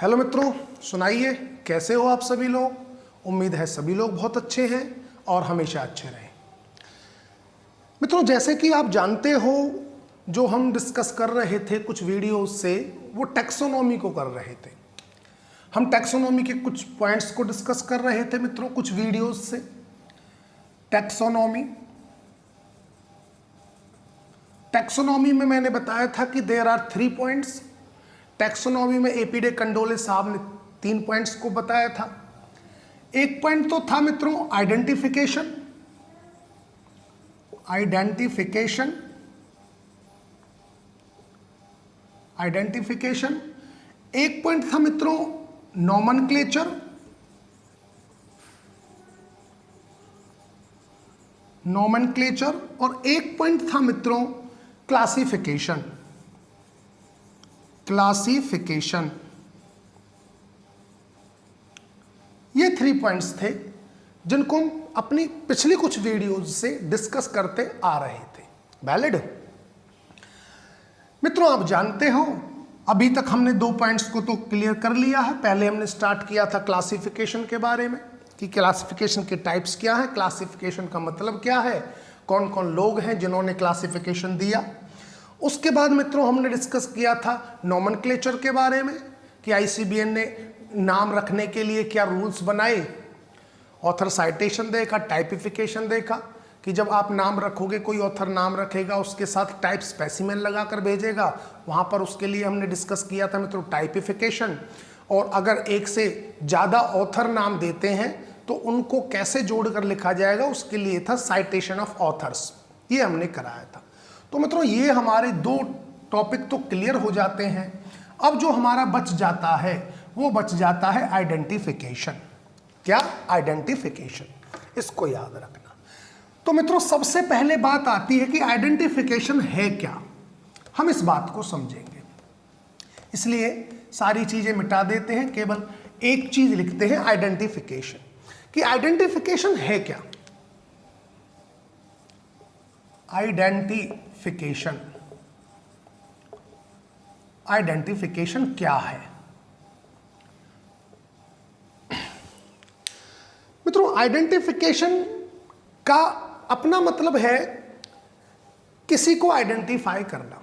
Hello मित्रों, सुनाइए कैसे हो आप सभी लोग। उम्मीद है सभी लोग बहुत अच्छे हैं और हमेशा अच्छे रहें। मित्रों, जैसे कि आप जानते हो, जो हम डिस्कस कर रहे थे कुछ वीडियोस से, वो टैक्सोनॉमी को कर रहे थे। हम टैक्सोनॉमी के कुछ पॉइंट्स को डिस्कस कर रहे थे मित्रों कुछ वीडियोस से। टैक्सोनॉमी में मैंने बताया था कि देयर आर 3 पॉइंट्स। टैक्सोनॉमी में एपी डे कंडोले साहब ने 3 पॉइंट्स को बताया था। एक पॉइंट तो था मित्रों आइडेंटिफिकेशन। एक पॉइंट था मित्रों नॉमनक्लेचर। और एक पॉइंट था मित्रों क्लासिफिकेशन। ये 3 पॉइंट्स थे जिनको हम अपनी पिछली कुछ वीडियोज से डिस्कस करते आ रहे थे। वैलिड मित्रों, आप जानते हो अभी तक हमने 2 पॉइंट्स को तो क्लियर कर लिया है। पहले हमने स्टार्ट किया था क्लासिफिकेशन के बारे में कि क्लासिफिकेशन के टाइप्स क्या है, क्लासिफिकेशन का मतलब क्या है, कौन कौन लोग हैं जिन्होंने क्लासिफिकेशन दिया। उसके बाद मित्रों हमने डिस्कस किया था नॉमनक्लेचर के बारे में कि आईसीबीएन ने नाम रखने के लिए क्या रूल्स बनाए। ऑथर साइटेशन देखा, टाइपिफिकेशन देखा कि जब आप नाम रखोगे, कोई ऑथर नाम रखेगा, उसके साथ टाइप स्पेसिमेन लगाकर भेजेगा, वहाँ पर उसके लिए हमने डिस्कस किया था मित्रों टाइपिफिकेशन। और अगर एक से ज़्यादा ऑथर नाम देते हैं तो उनको कैसे जोड़कर लिखा जाएगा, उसके लिए था साइटेशन ऑफ ऑथर्स। ये हमने कराया था। तो मित्रों ये हमारे 2 टॉपिक तो क्लियर हो जाते हैं। अब जो हमारा बच जाता है वो बच जाता है आइडेंटिफिकेशन। क्या? आइडेंटिफिकेशन। इसको याद रखना। तो मित्रों सबसे पहले बात आती है कि आइडेंटिफिकेशन है क्या। हम इस बात को समझेंगे, इसलिए सारी चीजें मिटा देते हैं, केवल एक चीज लिखते हैं आइडेंटिफिकेशन। कि आइडेंटिफिकेशन है क्या। आइडेंटिफिकेशन क्या है मित्रों? आइडेंटिफिकेशन का अपना मतलब है किसी को आइडेंटिफाई करना।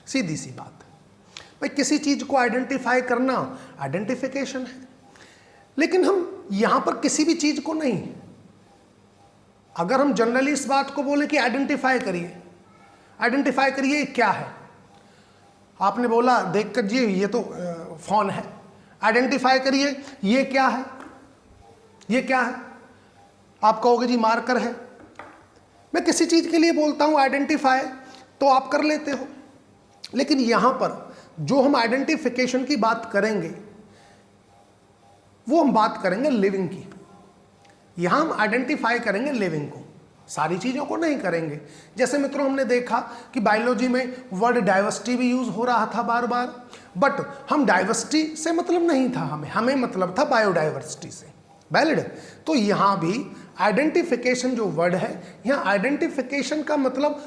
सीधी सी बात है भाई, किसी चीज को आइडेंटिफाई करना आइडेंटिफिकेशन है। लेकिन हम यहां पर किसी भी चीज को नहीं, अगर हम जनरली इस बात को बोले कि आइडेंटिफाई करिए क्या है, आपने बोला देखकर जी ये तो फोन है, आइडेंटिफाई करिए ये क्या है, आप कहोगे जी मार्कर है। मैं किसी चीज के लिए बोलता हूं आइडेंटिफाई, तो आप कर लेते हो। लेकिन यहां पर जो हम आइडेंटिफिकेशन की बात करेंगे वो हम बात करेंगे लिविंग की। यहां हम आइडेंटिफाई करेंगे लिविंग को, सारी चीजों को नहीं करेंगे। जैसे मित्रों हमने देखा कि बायोलॉजी में वर्ड डाइवर्सिटी भी यूज हो रहा था बार बार, बट हम डाइवर्सिटी से मतलब नहीं था, हमें मतलब था बायोडाइवर्सिटी से। वैलिड। तो यहां भी आइडेंटिफिकेशन जो वर्ड है, यहां आइडेंटिफिकेशन का मतलब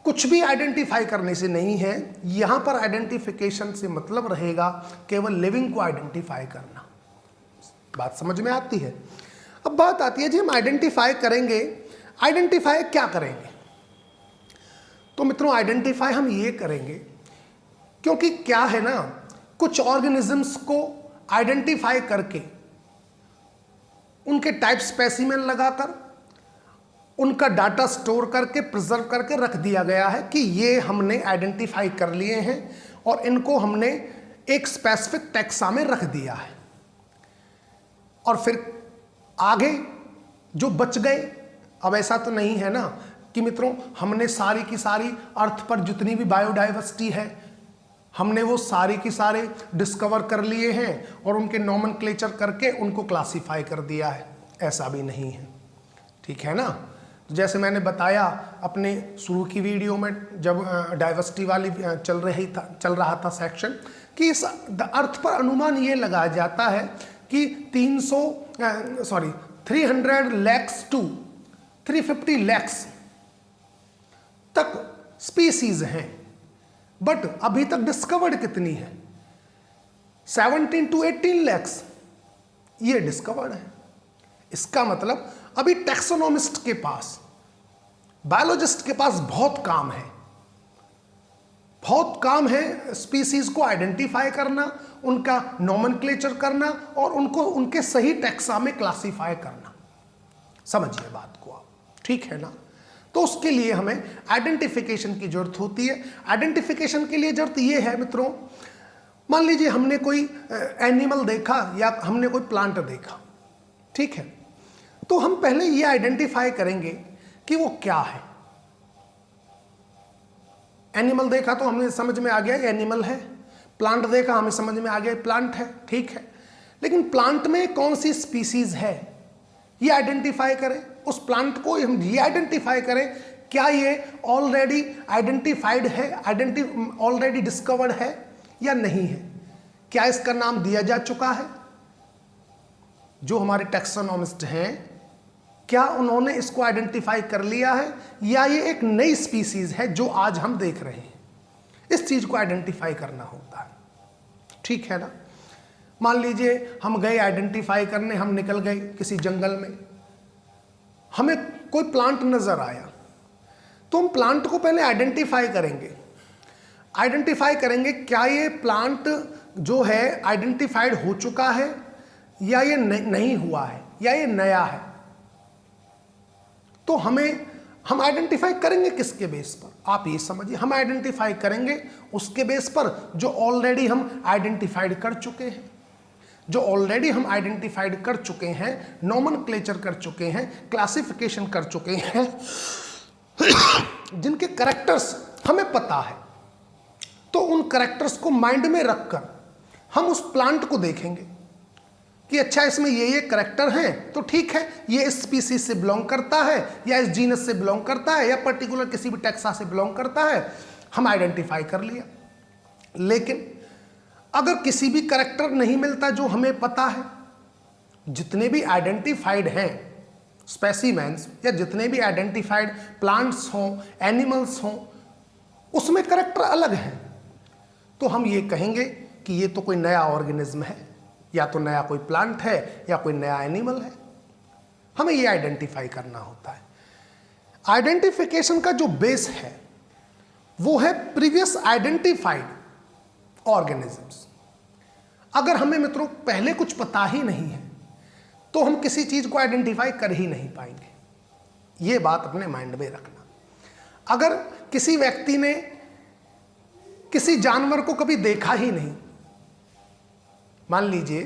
कुछ भी आइडेंटिफाई करने से नहीं है। यहां पर आइडेंटिफिकेशन से मतलब रहेगा केवल लिविंग को आइडेंटिफाई करना। बात समझ में आती है? अब बात आती है जी हम आइडेंटिफाई करेंगे, आइडेंटिफाई क्या करेंगे? तो मित्रों आइडेंटिफाई हम ये करेंगे, क्योंकि क्या है ना, कुछ ऑर्गेनिजम्स को आइडेंटिफाई करके उनके टाइप स्पेसिमेन लगाकर उनका डाटा स्टोर करके प्रिजर्व करके रख दिया गया है कि ये हमने आइडेंटिफाई कर लिए हैं और इनको हमने एक स्पेसिफिक टैक्सा में रख दिया है। और फिर आगे जो बच गए, अब ऐसा तो नहीं है ना कि मित्रों हमने सारी की सारी अर्थ पर जितनी भी बायोडाइवर्सिटी है हमने वो सारी की सारे डिस्कवर कर लिए हैं और उनके नॉमेनक्लेचर करके उनको क्लासिफाई कर दिया है। ऐसा भी नहीं है, ठीक है ना। जैसे मैंने बताया अपने शुरू की वीडियो में, जब डाइवर्सिटी वाली चल रहा था सेक्शन, कि इस अर्थ पर अनुमान ये लगाया जाता है कि 300 lakhs to 350 lakhs तक स्पीसीज हैं, बट अभी तक डिस्कवर्ड कितनी है? 17 to 18 lakhs ये डिस्कवर्ड है। इसका मतलब अभी टैक्सोनॉमिस्ट के पास, बायोलॉजिस्ट के पास बहुत काम है, बहुत काम है स्पीसीज को आइडेंटिफाई करना, उनका नॉमेनक्लेचर करना और उनको उनके सही टैक्सा में क्लासिफाई करना। समझिए बात को आप, ठीक है ना। तो उसके लिए हमें आइडेंटिफिकेशन की जरूरत होती है। आइडेंटिफिकेशन के लिए जरूरत ये है मित्रों, मान लीजिए हमने कोई एनिमल देखा या हमने कोई प्लांट देखा, ठीक है, तो हम पहले ये आइडेंटिफाई करेंगे कि वो क्या है। एनिमल देखा तो हमें समझ में आ गया एनिमल है, प्लांट देखा हमें समझ में आ गया प्लांट है, ठीक है, लेकिन प्लांट में कौन सी स्पीसीज है ये आइडेंटिफाई करें। उस प्लांट को हम ये आइडेंटिफाई करें क्या ये ऑलरेडी आइडेंटिफाइड है, ऑलरेडी डिस्कवर्ड है या नहीं है, क्या इसका नाम दिया जा चुका है। जो हमारे टैक्सोनॉमिस्ट हैं क्या उन्होंने इसको आइडेंटिफाई कर लिया है या ये एक नई स्पीसीज है जो आज हम देख रहे हैं। इस चीज को आइडेंटिफाई करना होता है, ठीक है ना। मान लीजिए हम गए आइडेंटिफाई करने, हम निकल गए किसी जंगल में, हमें कोई प्लांट नजर आया तो हम प्लांट को पहले आइडेंटिफाई करेंगे। आइडेंटिफाई करेंगे क्या ये प्लांट जो है आइडेंटिफाइड हो चुका है या ये नहीं हुआ है या ये नया है। तो हम आइडेंटिफाई करेंगे किसके बेस पर, आप ये समझिए, हम आइडेंटिफाई करेंगे उसके बेस पर जो ऑलरेडी हम आइडेंटिफाइड कर चुके हैं, जो ऑलरेडी हम आइडेंटिफाइड कर चुके हैं, नॉमेनक्लेचर कर चुके हैं, क्लासिफिकेशन कर चुके हैं, जिनके कैरेक्टर्स हमें पता है। तो उन कैरेक्टर्स को माइंड में रखकर हम उस प्लांट को देखेंगे कि अच्छा इसमें ये कैरेक्टर हैं, तो ठीक है ये इस स्पीसीज से बिलोंग करता है या इस जीनस से बिलोंग करता है या पर्टिकुलर किसी भी टैक्सा से बिलोंग करता है, हम आइडेंटिफाई कर लिया। लेकिन अगर किसी भी कैरेक्टर नहीं मिलता जो हमें पता है, जितने भी आइडेंटिफाइड हैं स्पेसिमेंस या जितने भी आइडेंटिफाइड प्लांट्स हों, एनिमल्स हों, उसमें कैरेक्टर अलग हैं, तो हम ये कहेंगे कि ये तो कोई नया ऑर्गेनिज्म है, या तो नया कोई प्लांट है या कोई नया एनिमल है। हमें ये आइडेंटिफाई करना होता है। आइडेंटिफिकेशन का जो बेस है वो है प्रीवियस आइडेंटिफाइड ऑर्गेनिजम्स। अगर हमें मित्रों पहले कुछ पता ही नहीं है तो हम किसी चीज को आइडेंटिफाई कर ही नहीं पाएंगे। ये बात अपने माइंड में रखना। अगर किसी व्यक्ति ने किसी जानवर को कभी देखा ही नहीं, मान लीजिए,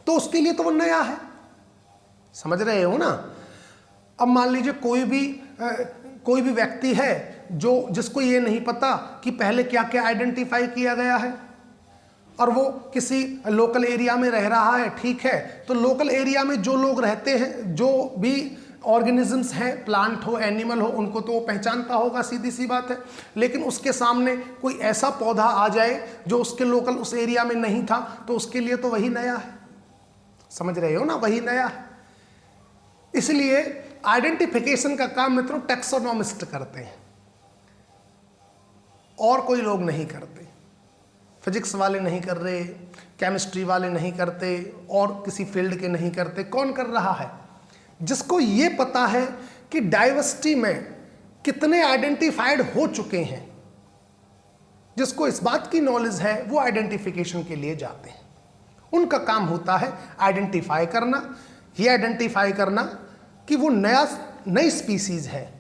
तो उसके लिए तो वो नया है, समझ रहे हो ना। अब मान लीजिए कोई भी व्यक्ति है जिसको ये नहीं पता कि पहले क्या क्या आइडेंटिफाई किया गया है, और वो किसी लोकल एरिया में रह रहा है, ठीक है, तो लोकल एरिया में जो लोग रहते हैं, जो भी ऑर्गेनिजम्स हैं, प्लांट हो एनिमल हो, उनको तो वो पहचानता होगा, सीधी सी बात है। लेकिन उसके सामने कोई ऐसा पौधा आ जाए जो उसके लोकल उस एरिया में नहीं था, तो उसके लिए तो वही नया है, समझ रहे हो ना, वही नया है। इसलिए आइडेंटिफिकेशन का काम मित्रों टैक्सोनॉमिस्ट करते हैं और कोई लोग नहीं करते। फिजिक्स वाले नहीं कर रहे, केमिस्ट्री वाले नहीं करते, और किसी फील्ड के नहीं करते। कौन कर रहा है? जिसको ये पता है कि डाइवर्सिटी में कितने आइडेंटिफाइड हो चुके हैं, जिसको इस बात की नॉलेज है, वो आइडेंटिफिकेशन के लिए जाते हैं। उनका काम होता है आइडेंटिफाई करना, ये आइडेंटिफाई करना कि वो नई स्पीसीज है,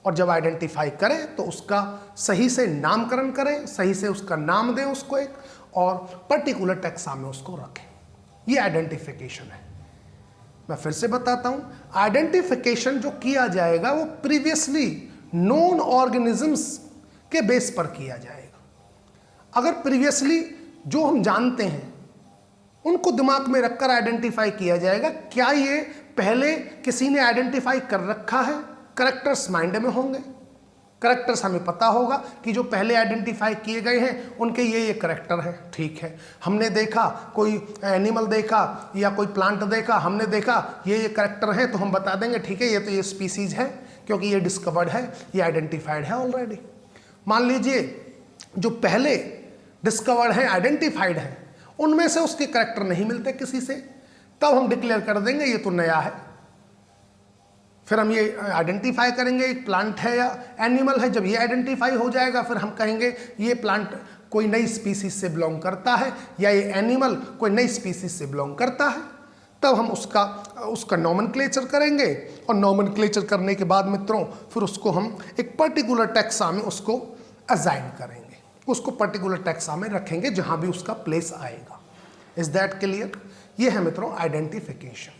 और जब आइडेंटिफाई करें तो उसका सही से नामकरण करें, सही से उसका नाम दें उसको एक, और पर्टिकुलर टैक्सा में उसको रखें। ये आइडेंटिफिकेशन है। मैं फिर से बताता हूं, आइडेंटिफिकेशन जो किया जाएगा वो प्रीवियसली नोन ऑर्गेनिजम्स के बेस पर किया जाएगा। अगर प्रीवियसली जो हम जानते हैं उनको दिमाग में रखकर आइडेंटिफाई किया जाएगा, क्या ये पहले किसी ने आइडेंटिफाई कर रखा है, कैरेक्टर्स माइंड में होंगे, कैरेक्टर्स हमें पता होगा कि जो पहले आइडेंटिफाई किए गए हैं उनके ये कैरेक्टर है, ठीक है। हमने देखा कोई एनिमल देखा या कोई प्लांट देखा, हमने देखा ये कैरेक्टर है, तो हम बता देंगे ठीक है ये तो ये स्पीसीज है, क्योंकि ये डिस्कवर्ड है, ये आइडेंटिफाइड है ऑलरेडी। मान लीजिए जो पहले डिस्कवर्ड है, आइडेंटिफाइड है, उनमें से उसके करैक्टर नहीं मिलते किसी से, तब हम डिक्लेयर कर देंगे ये तो नया है। फिर हम ये आइडेंटिफाई करेंगे एक प्लांट है या एनिमल है। जब ये आइडेंटिफाई हो जाएगा फिर हम कहेंगे ये प्लांट कोई नई स्पीसीज से बिलोंग करता है या ये एनिमल कोई नई स्पीसीज से बिलोंग करता है। तब हम उसका नॉमेनक्लेचर करेंगे, और नॉमेनक्लेचर करने के बाद मित्रों फिर उसको हम एक पर्टिकुलर टैक्सा में उसको असाइन करेंगे, उसको पर्टिकुलर टैक्सा में रखेंगे जहां भी उसका प्लेस आएगा। Is that clear? ये है मित्रों आइडेंटिफिकेशन।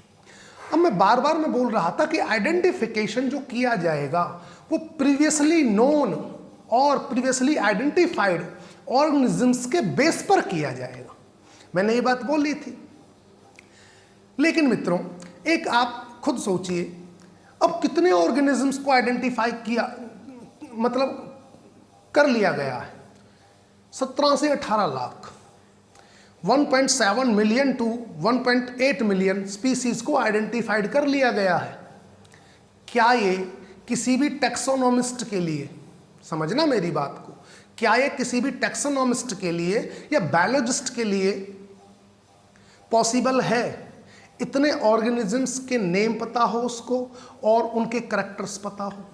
अब मैं बार बार मैं बोल रहा था कि आइडेंटिफिकेशन जो किया जाएगा वो प्रीवियसली नोन और प्रीवियसली आइडेंटिफाइड ऑर्गेनिजम्स के बेस पर किया जाएगा। मैंने ये बात बोली थी। लेकिन मित्रों एक आप खुद सोचिए, अब कितने ऑर्गेनिजम्स को आइडेंटिफाई किया, मतलब कर लिया गया है? 17 से 18 lakh, 1.7 million to 1.8 million species को आइडेंटिफाइड कर लिया गया है। क्या ये किसी भी टैक्सोनॉमिस्ट के लिए, समझना मेरी बात को, क्या ये किसी भी टैक्सोनॉमिस्ट के लिए या बायोलॉजिस्ट के लिए पॉसिबल है इतने ऑर्गेनिजम्स के नेम पता हो उसको और उनके करैक्टर्स पता हो?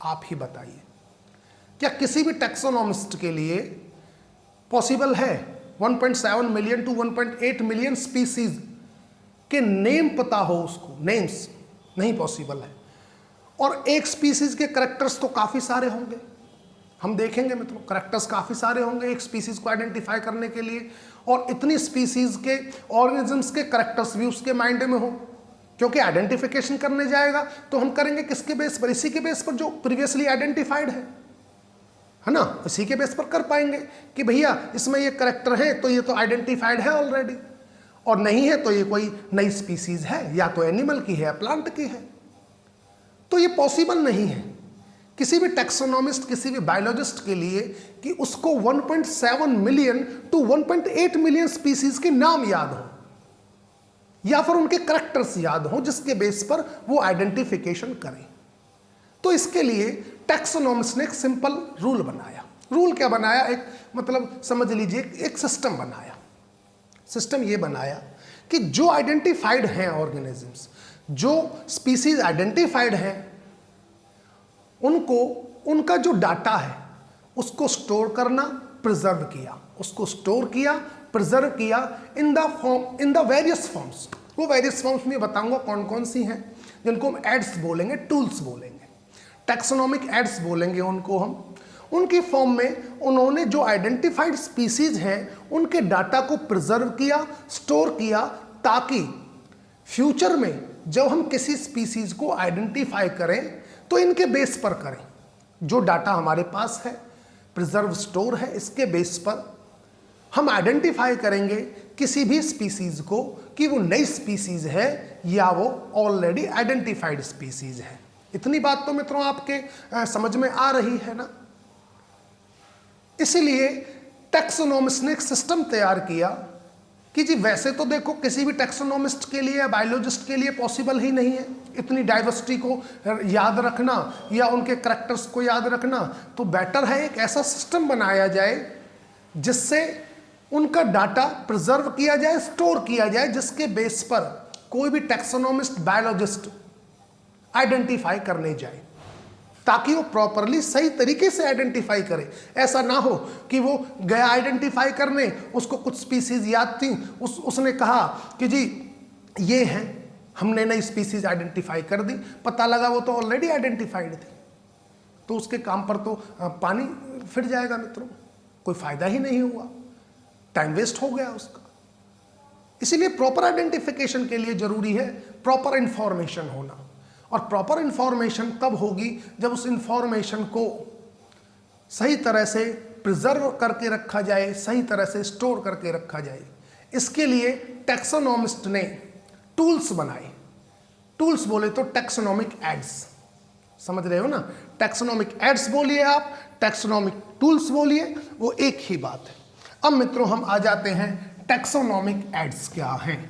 आप ही बताइए, क्या किसी भी टैक्सोनॉमिस्ट के लिए पॉसिबल है 1.7 मिलियन टू 1.8 मिलियन स्पीसीज के नेम पता हो उसको? नेम्स नहीं पॉसिबल है। और एक स्पीसीज के करैक्टर्स तो काफ़ी सारे होंगे, हम देखेंगे मित्रों, करैक्टर्स काफ़ी सारे होंगे एक स्पीसीज को आइडेंटिफाई करने के लिए, और इतनी स्पीसीज के ऑर्गेनिजम्स के करैक्टर्स भी उसके माइंड में हो, क्योंकि आइडेंटिफिकेशन करने जाएगा तो हम करेंगे किसके बेस पर? इसी के बेस पर जो प्रीवियसली आइडेंटिफाइड है ना, इसी के बेस पर कर पाएंगे कि भैया इसमें ये करैक्टर है तो ये तो आइडेंटिफाइड है ऑलरेडी, और नहीं है तो ये कोई नई स्पीसीज है, या तो एनिमल की है या प्लांट की है। तो ये पॉसिबल नहीं है किसी भी टैक्सोनॉमिस्ट, किसी भी बायोलॉजिस्ट के लिए कि उसको 1.7 मिलियन टू 1.8 मिलियन स्पीसीज के नाम याद हो या फिर उनके करैक्टर्स याद हो जिसके बेस पर वो आइडेंटिफिकेशन करें। तो इसके लिए टैक्सोनॉमिस्ट ने एक सिंपल रूल बनाया। रूल क्या बनाया? एक मतलब समझ लीजिए एक सिस्टम बनाया। सिस्टम ये बनाया कि जो आइडेंटिफाइड हैं ऑर्गेनिजम्स, जो स्पीसीज आइडेंटिफाइड हैं, उनको उनका जो डाटा है उसको स्टोर करना, प्रिजर्व किया, उसको स्टोर किया, प्रिजर्व किया इन द वेरियस फॉर्म्स। वो वेरियस फॉर्म्स में बताऊंगा कौन कौन सी हैं, जिनको हम एड्स बोलेंगे, टूल्स बोलेंगे, टैक्सोनॉमिक एड्स बोलेंगे उनको हम। उनकी फॉर्म में उन्होंने जो आइडेंटिफाइड स्पीसीज हैं उनके डाटा को प्रिजर्व किया, स्टोर किया, ताकि फ्यूचर में जब हम किसी स्पीसीज को आइडेंटिफाई करें तो इनके बेस पर करें। जो डाटा हमारे पास है, प्रिजर्व स्टोर है, इसके बेस पर हम आइडेंटिफाई करेंगे किसी भी स्पीसीज को कि वो नई स्पीसीज है या वो ऑलरेडी आइडेंटिफाइड स्पीसीज है। इतनी बात तो मित्रों आपके समझ में आ रही है ना। इसीलिए टैक्सोनॉमिस्ट ने एक सिस्टम तैयार किया कि जी वैसे तो देखो किसी भी टैक्सोनॉमिस्ट के लिए या बायोलॉजिस्ट के लिए पॉसिबल ही नहीं है इतनी डाइवर्सिटी को याद रखना या उनके करैक्टर्स को याद रखना। तो बेटर है एक ऐसा सिस्टम बनाया जाए जिससे उनका डाटा प्रिजर्व किया जाए, स्टोर किया जाए, जिसके बेस पर कोई भी टैक्सोनॉमिस्ट, बायोलॉजिस्ट आइडेंटिफाई करने जाए, ताकि वो प्रॉपरली सही तरीके से आइडेंटिफाई करे। ऐसा ना हो कि वो गया आइडेंटिफाई करने, उसको कुछ स्पीसीज याद थी, उसने कहा कि जी ये हैं, हमने नई स्पीसीज आइडेंटिफाई कर दी, पता लगा वो तो ऑलरेडी आइडेंटिफाइड थी, तो उसके काम पर तो पानी फिर जाएगा मित्रों, कोई फायदा ही नहीं हुआ, टाइम वेस्ट हो गया उसका। इसीलिए प्रॉपर आइडेंटिफिकेशन के लिए जरूरी है प्रॉपर इंफॉर्मेशन होना, और प्रॉपर इंफॉर्मेशन तब होगी जब उस इंफॉर्मेशन को सही तरह से प्रिजर्व करके रखा जाए, सही तरह से स्टोर करके रखा जाए। इसके लिए टैक्सोनॉमिस्ट ने टूल्स बनाए। टूल्स बोले तो टैक्सोनॉमिक एड्स, समझ रहे हो ना। टैक्सोनॉमिक एड्स बोलिए आप, टैक्सोनॉमिक टूल्स बोलिए, वो एक ही बात है। अब मित्रों हम आ जाते हैं टैक्सोनॉमिक एड्स क्या हैं।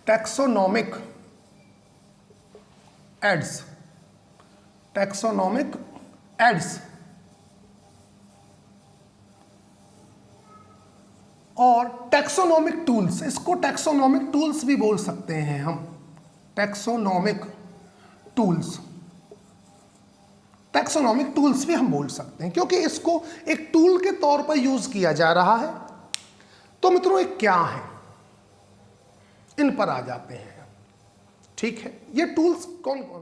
टैक्सोनॉमिक एड्स, टैक्सोनॉमिक एड्स, और टैक्सोनॉमिक टूल्स, इसको टैक्सोनॉमिक टूल्स भी बोल सकते हैं हम, टैक्सोनॉमिक टूल्स, टैक्सोनॉमिक टूल्स भी हम बोल सकते हैं क्योंकि इसको एक टूल के तौर पर यूज किया जा रहा है। तो मित्रों ये क्या है, इन पर आ जाते हैं। ठीक है, ये टूल्स कौन कौन से